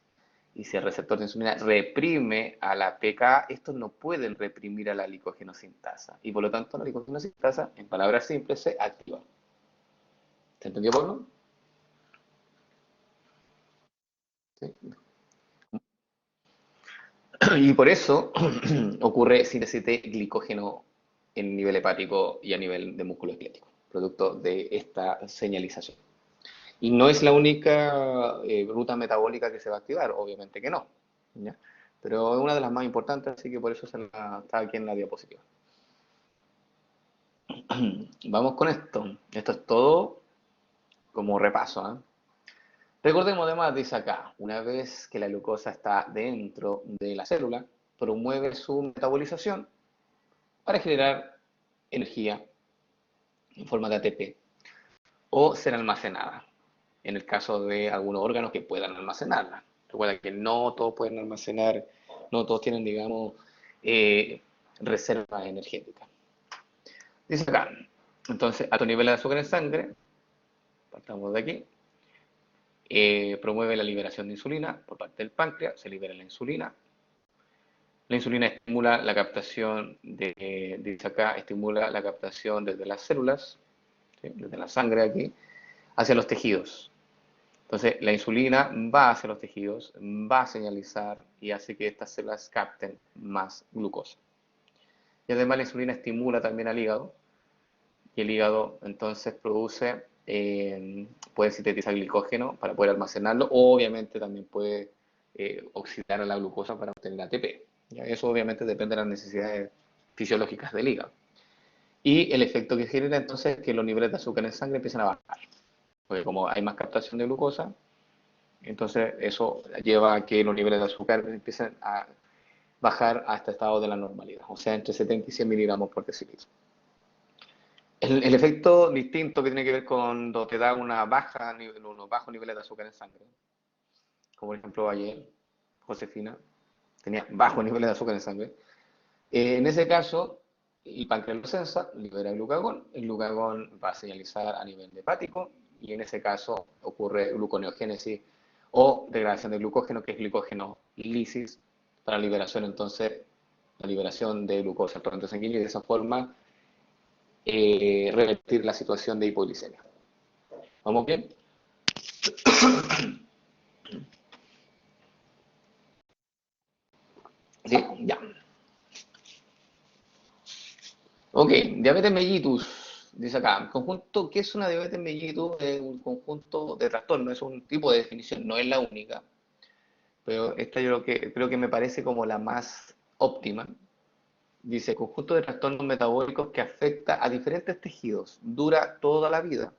Speaker 1: Y si el receptor de insulina reprime a la PK, estos no pueden reprimir a la glicogenosinasa. Y por lo tanto, la glicogenosinasa, en palabras simples, se activa. ¿Se entendió, Pablo? ¿Sí? Y por eso ocurre síntesis de glicógeno en nivel hepático y a nivel de músculo esquelético, producto de esta señalización. Y no es la única ruta metabólica que se va a activar, obviamente que no, ¿ya? Pero es una de las más importantes, así que por eso está aquí en la diapositiva. Vamos con esto. Esto es todo como repaso, ¿eh? Recordemos además, dice acá, una vez que la glucosa está dentro de la célula, promueve su metabolización para generar energía en forma de ATP o ser almacenada, en el caso de algunos órganos que puedan almacenarla. Recuerda que no todos pueden almacenar, no todos tienen, digamos, eh, reservas energéticas. Dice acá, entonces, alto nivel de azúcar en sangre, partamos de aquí, promueve la liberación de insulina por parte del páncreas, se libera la insulina. La insulina estimula la captación dice acá, estimula la captación desde las células, ¿sí? Desde la sangre aquí, hacia los tejidos. Entonces, la insulina va hacia los tejidos, va a señalizar y hace que estas células capten más glucosa. Y además la insulina estimula también al hígado, y el hígado entonces puede sintetizar glicógeno para poder almacenarlo, o obviamente también puede oxidar a la glucosa para obtener ATP. ¿Ya? Eso obviamente depende de las necesidades fisiológicas del hígado. Y el efecto que genera entonces es que los niveles de azúcar en sangre empiezan a bajar, porque como hay más captación de glucosa, entonces eso lleva a que los niveles de azúcar empiecen a bajar hasta estado de la normalidad, o sea, entre 70 y 100 miligramos por decilitro. El efecto distinto que tiene que ver con cuando te da unos bajos niveles de azúcar en sangre, como por ejemplo ayer, Josefina tenía bajos niveles de azúcar en sangre. En ese caso, el páncreas lo sensa, libera el glucagón va a señalizar a nivel hepático y en ese caso ocurre gluconeogénesis o degradación de glucógeno, que es glucógeno lisis, para liberación entonces, la liberación de glucosa al torrente sanguíneo y de esa forma revertir la situación de hipoglicemia. ¿Vamos bien? Sí, ya. Ok, diabetes mellitus, dice acá. Conjunto, ¿qué es una diabetes mellitus? Es un conjunto de trastornos, es un tipo de definición, no es la única, pero esta yo creo que me parece como la más óptima. Dice, conjunto de trastornos metabólicos que afecta a diferentes tejidos, dura toda la vida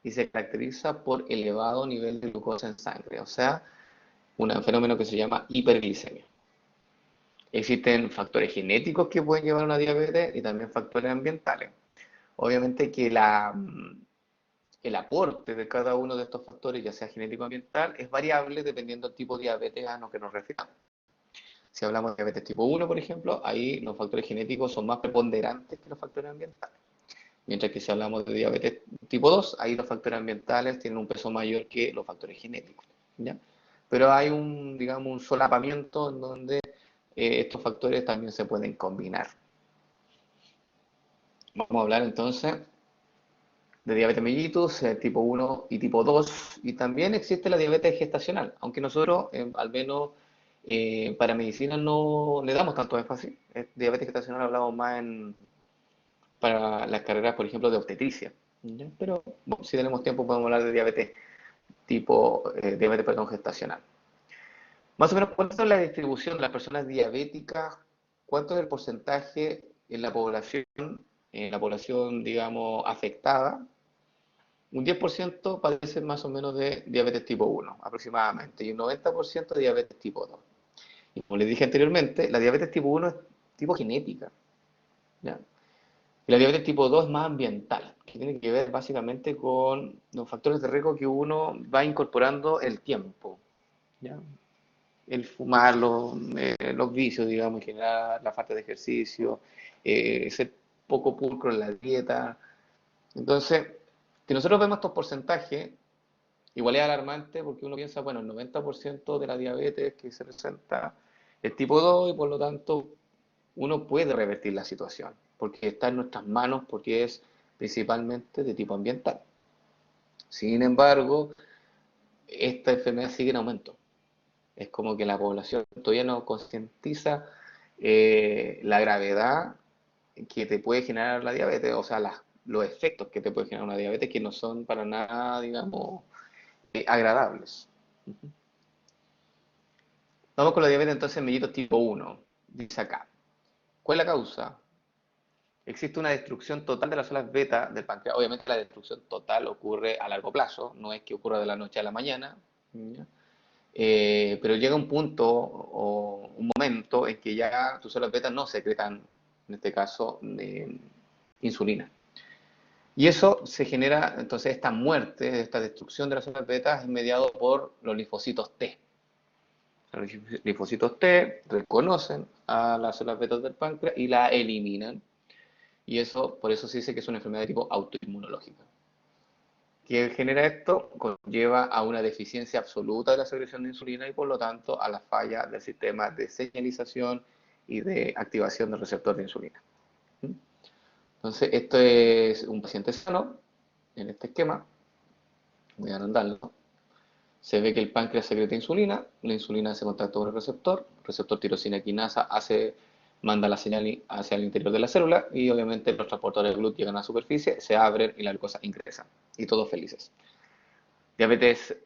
Speaker 1: y se caracteriza por elevado nivel de glucosa en sangre, o sea, un fenómeno que se llama hiperglicemia. Existen factores genéticos que pueden llevar a una diabetes y también factores ambientales. Obviamente que el aporte de cada uno de estos factores, ya sea genético o ambiental, es variable dependiendo del tipo de diabetes a lo que nos refiramos. Si hablamos de diabetes tipo 1, por ejemplo, ahí los factores genéticos son más preponderantes que los factores ambientales. Mientras que si hablamos de diabetes tipo 2, ahí los factores ambientales tienen un peso mayor que los factores genéticos, ¿ya? Pero hay digamos, un solapamiento en donde estos factores también se pueden combinar. Vamos a hablar entonces de diabetes mellitus, tipo 1 y tipo 2, y también existe la diabetes gestacional, aunque nosotros, al menos para medicina, no le damos tanto énfasis. Diabetes gestacional hablamos más para las carreras, por ejemplo, de obstetricia. ¿Ya? Pero bueno, si tenemos tiempo podemos hablar de diabetes, perdón, gestacional. Más o menos, ¿cuánto es la distribución de las personas diabéticas? ¿Cuánto es el porcentaje en la población, digamos, afectada? Un 10% padece más o menos de diabetes tipo 1, aproximadamente, y un 90% de diabetes tipo 2. Y como les dije anteriormente, la diabetes tipo 1 es tipo genética, ¿ya? Y la diabetes tipo 2 es más ambiental, que tiene que ver básicamente con los factores de riesgo que uno va incorporando el tiempo, ¿ya? El fumar, los vicios, digamos, en general, la falta de ejercicio, ser poco pulcro en la dieta. Entonces, si nosotros vemos estos porcentajes, Igual es alarmante porque uno piensa, bueno, el 90% de la diabetes que se presenta es tipo 2 y por lo tanto uno puede revertir la situación, porque está en nuestras manos, porque es principalmente de tipo ambiental. Sin embargo, esta enfermedad sigue en aumento. Es como que la población todavía no concientiza la gravedad que te puede generar la diabetes, o sea, los efectos que te puede generar una diabetes que no son para nada, digamos, agradables. Vamos con la diabetes entonces mellitus tipo 1. Dice acá, ¿cuál es la causa? Existe una destrucción total de las células beta del páncreas. Obviamente la destrucción total ocurre a largo plazo, no es que ocurra de la noche a la mañana, ¿ya? Pero llega un punto o un momento en que ya tus células beta no secretan, en este caso, insulina. Y eso se genera, entonces, esta muerte, esta destrucción de las células beta es mediado por los linfocitos T. Los linfocitos T reconocen a las células beta del páncreas y la eliminan. Y eso, por eso se dice que es una enfermedad de tipo autoinmunológica. ¿Qué genera esto? Conlleva a una deficiencia absoluta de la secreción de insulina y por lo tanto a la falla del sistema de señalización y de activación del receptor de insulina. Entonces, esto es un paciente sano, en este esquema, voy a andarlo. Se ve que el páncreas secreta insulina, la insulina se contacta con el receptor tirosina quinasa manda la señal hacia el interior de la célula y obviamente los transportadores de GLUT llegan a la superficie, se abren y la glucosa ingresa. Y todos felices. Diabetes,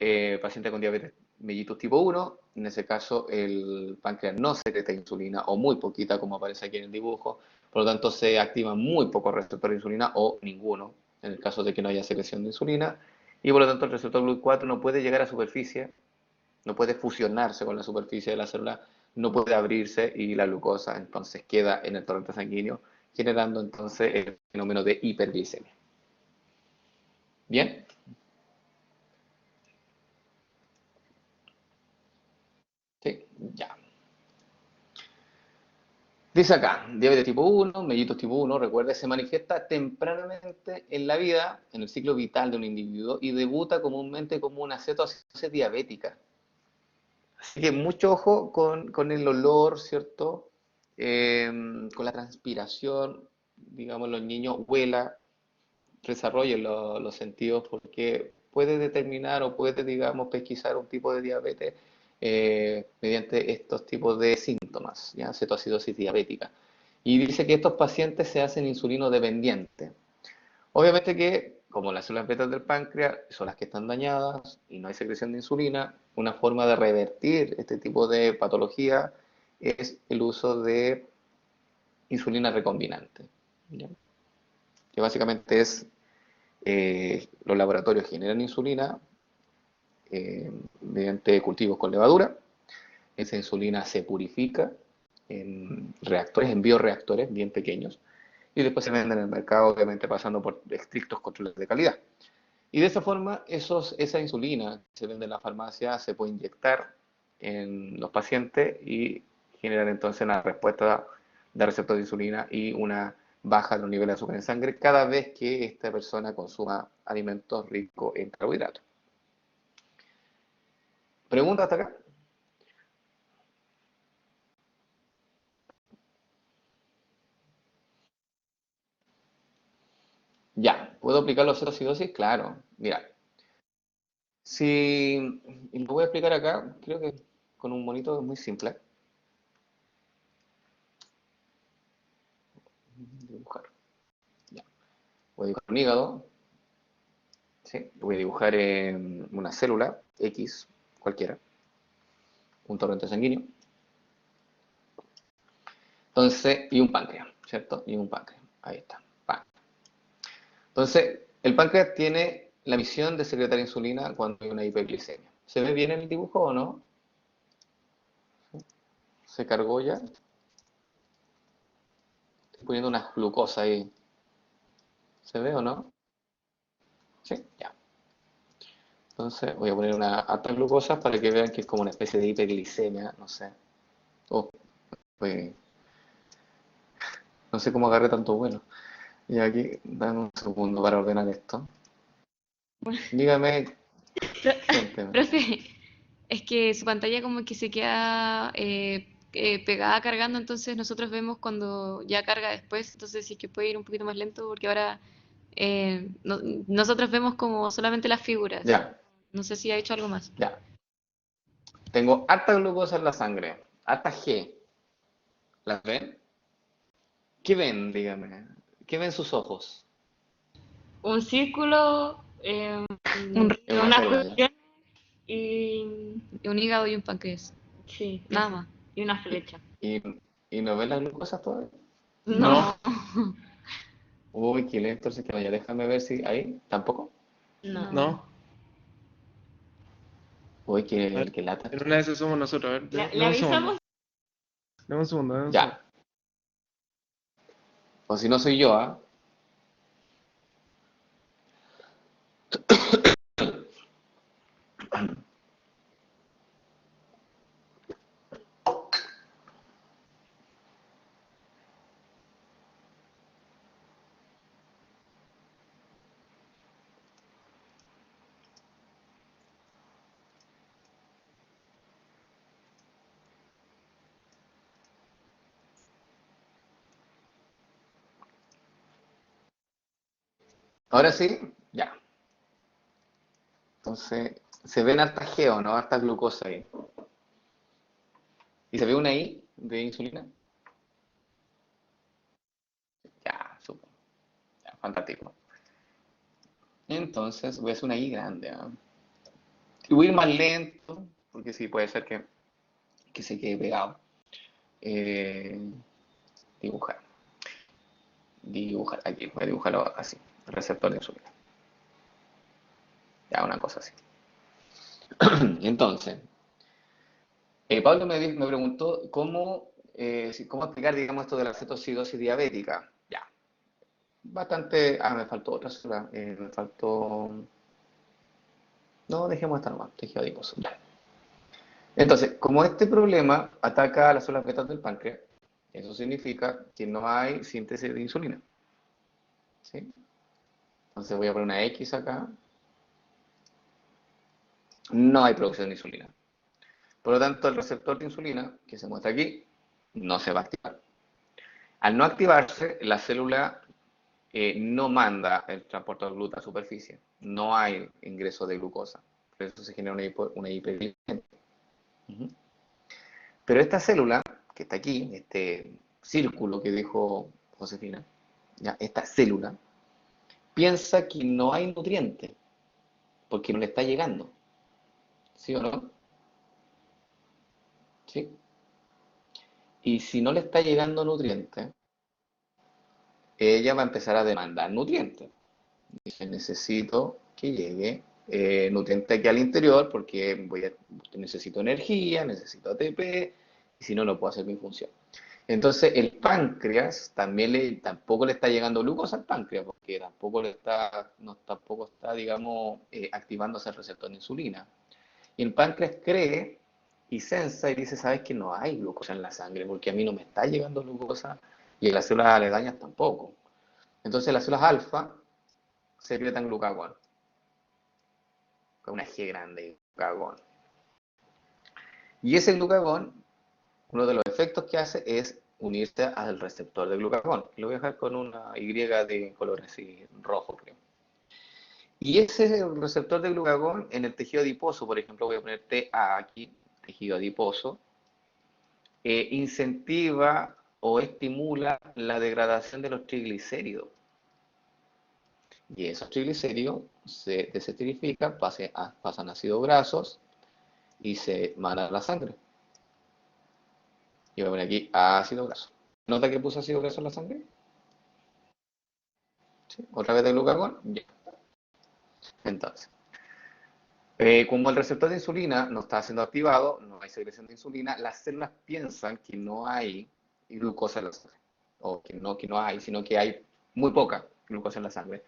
Speaker 1: paciente con diabetes mellitus tipo 1, en ese caso el páncreas no secreta insulina o muy poquita como aparece aquí en el dibujo, por lo tanto se activa muy poco receptor de insulina o ninguno, en el caso de que no haya secreción de insulina, y por lo tanto el receptor GLUT4 no puede llegar a superficie, no puede fusionarse con la superficie de la célula, no puede abrirse y la glucosa entonces queda en el torrente sanguíneo, generando entonces el fenómeno de hiperglicemia. ¿Bien? Sí, ya. Dice acá, diabetes tipo 1, mellitus tipo 1, recuerde, se manifiesta tempranamente en la vida, en el ciclo vital de un individuo y debuta comúnmente como una cetoacidosis diabética. Así que mucho ojo con el olor, ¿cierto? Con la transpiración, digamos, los niños huela, desarrollen los sentidos porque puede determinar o puede, digamos, pesquisar un tipo de diabetes mediante estos tipos de síntomas, ¿ya? Cetoacidosis diabética. Y dice que estos pacientes se hacen insulino dependientes. Obviamente que, como las células beta del páncreas son las que están dañadas y no hay secreción de insulina, una forma de revertir este tipo de patología es el uso de insulina recombinante, ¿ya? Que básicamente es los laboratorios generan insulina mediante cultivos con levadura. Esa insulina se purifica en reactores, en bioreactores bien pequeños, y después se vende en el mercado, obviamente pasando por estrictos controles de calidad. Y de esa forma, esa insulina que se vende en la farmacia se puede inyectar en los pacientes y generar entonces una respuesta de receptor de insulina y una baja de los niveles de azúcar en sangre cada vez que esta persona consuma alimentos ricos en carbohidratos. ¿Pregunta hasta acá? Ya, ¿puedo aplicar los cetocidosis? Claro, mira, si y lo voy a explicar acá, creo que con un monito muy simple. Dibujar. Ya. Voy a dibujar un hígado, ¿sí? Voy a dibujar una célula X, cualquiera, un torrente sanguíneo. Entonces, y un páncreas, ¿cierto? Y un páncreas. Ahí está. Entonces, el páncreas tiene la misión de secretar insulina cuando hay una hiperglicemia. ¿Se ve bien en el dibujo o no? ¿Se cargó ya? Estoy poniendo una glucosa ahí. ¿Se ve o no? Sí, ya. Entonces voy a poner una alta glucosa para que vean que es como una especie de hiperglicemia, no sé. Oh, pues, no sé cómo agarré tanto vuelo. Y aquí, dame un segundo para ordenar esto. Dígame, Cuénteme.
Speaker 2: Profe, es que su pantalla como que se queda pegada cargando, entonces nosotros vemos cuando ya carga después, entonces sí que puede ir un poquito más lento porque ahora nosotros vemos como solamente las figuras.
Speaker 1: Ya,
Speaker 2: No sé si ha hecho algo más.
Speaker 1: ya. Tengo harta glucosa en la sangre, harta G. ¿Las ven? ¿Qué ven? Dígame. ¿Qué ven sus ojos?
Speaker 2: Un círculo,
Speaker 1: Es una
Speaker 2: unas
Speaker 1: célula, ¿ya?
Speaker 2: cuestiones y un hígado y un páncreas. Sí, nada más. Y una
Speaker 1: ¿Y,
Speaker 2: flecha.
Speaker 1: y, y no ven las glucosas todavía?
Speaker 3: No,
Speaker 2: No,
Speaker 1: Uy, qué lento el sistema. Ya déjame ver si ahí tampoco.
Speaker 2: no.
Speaker 3: no.
Speaker 1: Uy,
Speaker 3: A ver,
Speaker 1: qué lata.
Speaker 3: en una de esas somos nosotros. A ver,
Speaker 2: Le
Speaker 3: dame un segundo.
Speaker 2: avisamos.
Speaker 3: Dame un segundo, dame un segundo.
Speaker 1: Ya. O si no soy yo, ¿ah? Ahora sí, ya. Entonces, se ven hartas geo, ¿no? Harta glucosa ahí. ¿Y se ve una I de insulina? Ya, súper. Ya, fantástico. Entonces, voy a hacer una I grande, ¿ah? Y voy a ir más lento, porque sí, puede ser que se quede pegado. Eh, dibujar. Dibujar. Aquí, voy a dibujarlo así. Receptor de insulina. Ya, una cosa así. Entonces, Pablo me preguntó cómo explicar, digamos, esto de la cetocidosis diabética. Ya, bastante. Ah, me faltó otra sola. Me faltó. No, dejemos esta nomás, tejido adiposo. Ya. Entonces, como este problema ataca a las células betas del páncreas, eso significa que no hay síntesis de insulina. ¿Sí? Entonces voy a poner una X acá. No hay producción de insulina. Por lo tanto, el receptor de insulina, que se muestra aquí, no se va a activar. Al no activarse, la célula no manda el transporte de gluten a superficie. No hay ingreso de glucosa. Por eso se genera una hiperglicemia. Uh-huh. Pero esta célula, que está aquí, este círculo que dijo Josefina, ya, esta célula, piensa que no hay nutriente, porque no le está llegando. ¿Sí o no? ¿Sí? Y si no le está llegando nutriente, ella va a empezar a demandar nutrientes. Dice, necesito que llegue nutriente aquí al interior porque necesito energía, necesito ATP, y si no, no puedo hacer mi función. Entonces, el páncreas tampoco le está llegando glucosa al páncreas, porque tampoco está, digamos, activándose el receptor de insulina. Y el páncreas cree y sensa y dice, ¿sabes que no hay glucosa en la sangre? Porque a mí no me está llegando glucosa y en las células aledañas tampoco. Entonces, las células alfa secretan glucagón, con una G grande, glucagón. Y ese glucagón, uno de los efectos que hace es unirse al receptor de glucagón. Lo voy a dejar con una Y de color así rojo, creo. Y ese receptor de glucagón en el tejido adiposo, por ejemplo, voy a poner TA aquí, tejido adiposo, incentiva o estimula la degradación de los triglicéridos. Y esos triglicéridos se desestrifican, pasan a ácidos grasos y se mandan a la sangre. Y voy a poner aquí ácido graso. ¿Nota que puse ácido graso en la sangre? ¿Sí? Otra vez de glucagón. Ya. Entonces, como el receptor de insulina no está siendo activado, no hay secreción de insulina, las células piensan que no hay glucosa en la sangre. O que no hay, sino que hay muy poca glucosa en la sangre.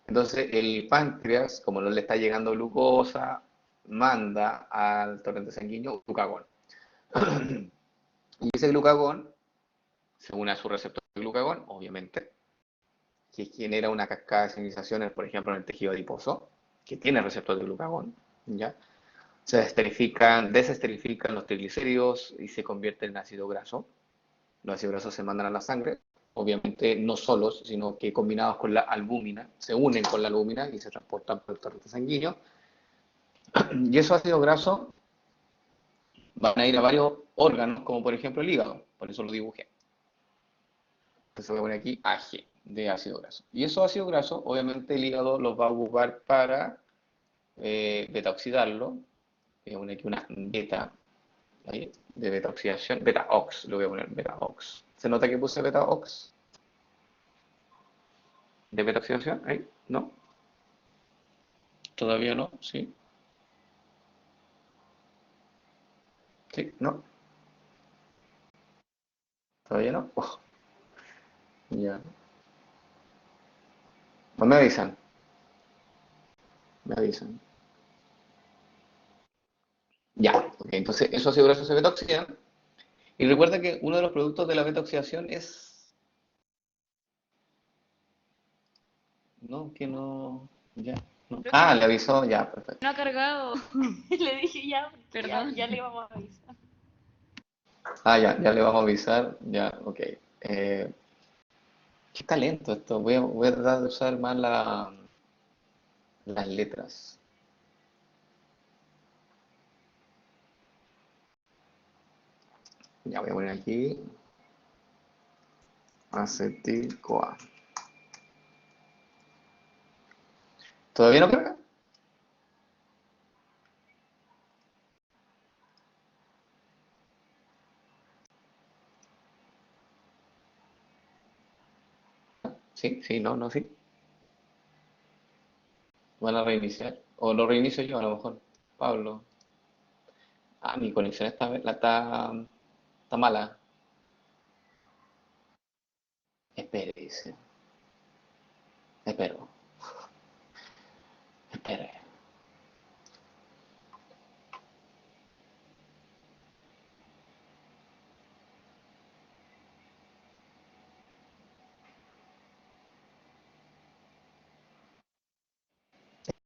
Speaker 1: Entonces, el páncreas, como no le está llegando glucosa, manda al torrente sanguíneo glucagón. Y ese glucagón se une a su receptor de glucagón, obviamente, que genera una cascada de señalizaciones, por ejemplo, en el tejido adiposo, que tiene receptor de glucagón. ¿ya? Se desesterifican los triglicéridos y se convierten en ácido graso. Los ácidos grasos se mandan a la sangre, obviamente no solos, sino que combinados con la albúmina, se unen con la albúmina y se transportan por el torrente sanguíneo. Y esos ácidos grasos van a ir a varios órganos, como por ejemplo el hígado, por eso lo dibujé. Entonces voy a poner aquí AG de ácido graso. Y esos ácidos grasos, obviamente el hígado los va a ocupar para beta oxidarlo. Voy a poner aquí una beta, ahí, de beta oxidación, beta ox, lo voy a poner beta ox. ¿Se nota que puse beta ox de beta oxidación? Ahí, ¿no? Todavía no, sí. Sí, no, todavía no. Oh, ya. No me avisan, me avisan. Ya, ok, entonces esos ácidos grasos se beta oxidan. Y recuerda que uno de los productos de la beta oxidación es. No, que no. Ya. No.
Speaker 2: Creo que
Speaker 1: Ah, le avisó, ya,
Speaker 2: no
Speaker 1: perfecto.
Speaker 2: ha cargado.
Speaker 4: Le dije ya,
Speaker 2: Perdón.
Speaker 4: ya le íbamos a avisar.
Speaker 1: Ah, ya, ya le vamos a avisar, ya, ok. Qué talento esto, voy a tratar de usar más las letras. Ya voy a poner aquí acetil-CoA. ¿Todavía no carga? Sí, sí, no, no, sí. Van a reiniciar. O lo reinicio yo a lo mejor. Pablo. Ah, mi conexión está mala. Espere, dice. Espero. Espere.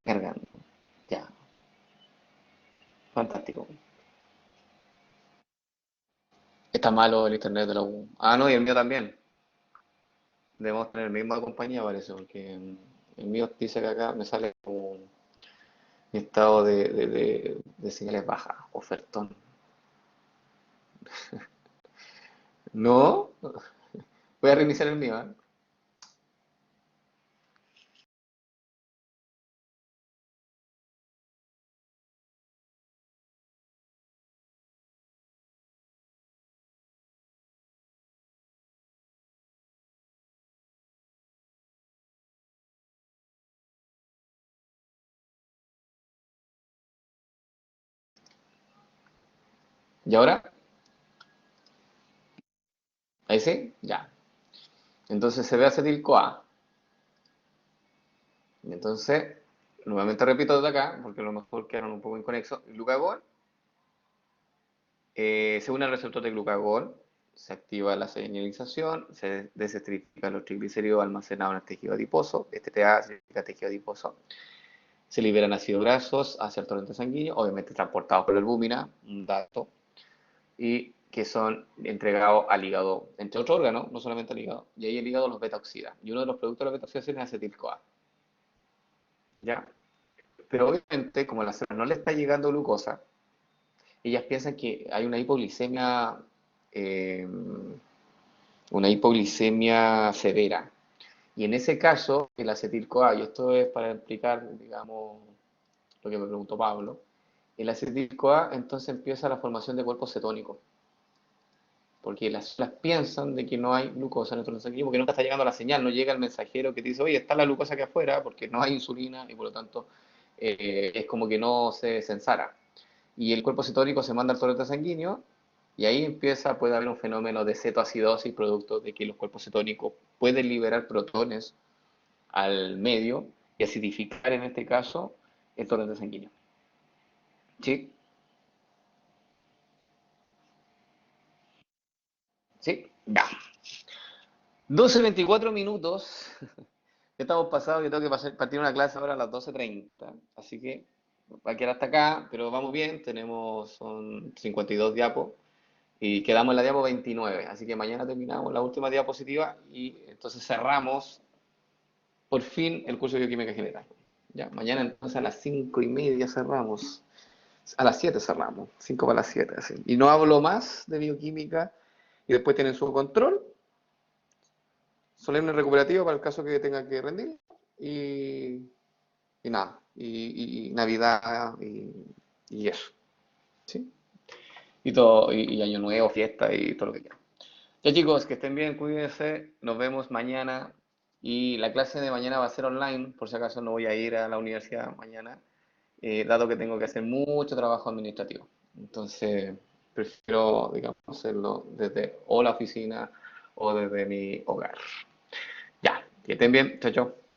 Speaker 1: Cargando. Ya. Fantástico. Está malo el internet de la U. Ah, no, y el mío también. Debemos tener la misma compañía, parece, porque el mío dice que acá me sale como un estado de señales bajas, ofertón. No, voy a reiniciar el mío, ¿eh? ¿Y ahora? ¿Ahí sí? Ya. Entonces se ve acetil-CoA. Y entonces, nuevamente repito desde acá, porque a lo mejor quedaron un poco inconexos. El glucagón se une al receptor de glucagón, se activa la señalización, se desestrifican los triglicéridos almacenados en el tejido adiposo. Este TA significa tejido adiposo. Se liberan ácidos grasos hacia el torrente sanguíneo, obviamente transportados por la albúmina, un dato, y que son entregados al hígado, entre otros órganos, no solamente al hígado, y ahí el hígado los beta oxida. Y uno de los productos de la beta oxidación es acetil-CoA. ¿Ya? Pero obviamente, como a las células no le está llegando glucosa, ellas piensan que hay eh, una hipoglicemia severa. Y en ese caso, el acetil-CoA, y esto es para explicar, digamos, lo que me preguntó Pablo, el acetil-CoA entonces empieza la formación de cuerpos cetónicos, porque las células piensan de que no hay glucosa en el torrente sanguíneo, porque nunca está llegando la señal, no llega el mensajero que te dice, oye, está la glucosa aquí afuera, porque no hay insulina, y por lo tanto es como que no se sensara. Y el cuerpo cetónico se manda al torrente sanguíneo, y ahí puede haber un fenómeno de cetoacidosis, producto de que los cuerpos cetónicos pueden liberar protones al medio y acidificar en este caso el torrente sanguíneo. ¿Sí? ¿Sí? Ya. 12:24 minutos. Ya estamos pasados, yo tengo que partir una clase ahora a las 12:30. Así que va a quedar hasta acá, pero vamos bien, son 52 diapos y quedamos en la diapo 29, así que mañana terminamos la última diapositiva y entonces cerramos por fin el curso de bioquímica general. Ya, mañana entonces a las 5:30 cerramos. A las 7 cerramos, 5 para las 7, así. Y no hablo más de bioquímica y después tienen su control, solemne recuperativo para el caso que tengan que rendir y, y nada, y Navidad y eso, ¿sí? Y todo, y Año Nuevo, fiesta y todo lo que quieran. Ya chicos, que estén bien, cuídense, nos vemos mañana y la clase de mañana va a ser online, por si acaso no voy a ir a la universidad mañana, dado que tengo que hacer mucho trabajo administrativo. Entonces, prefiero, digamos, hacerlo desde o la oficina o desde mi hogar. Ya, que estén bien, chao, chao.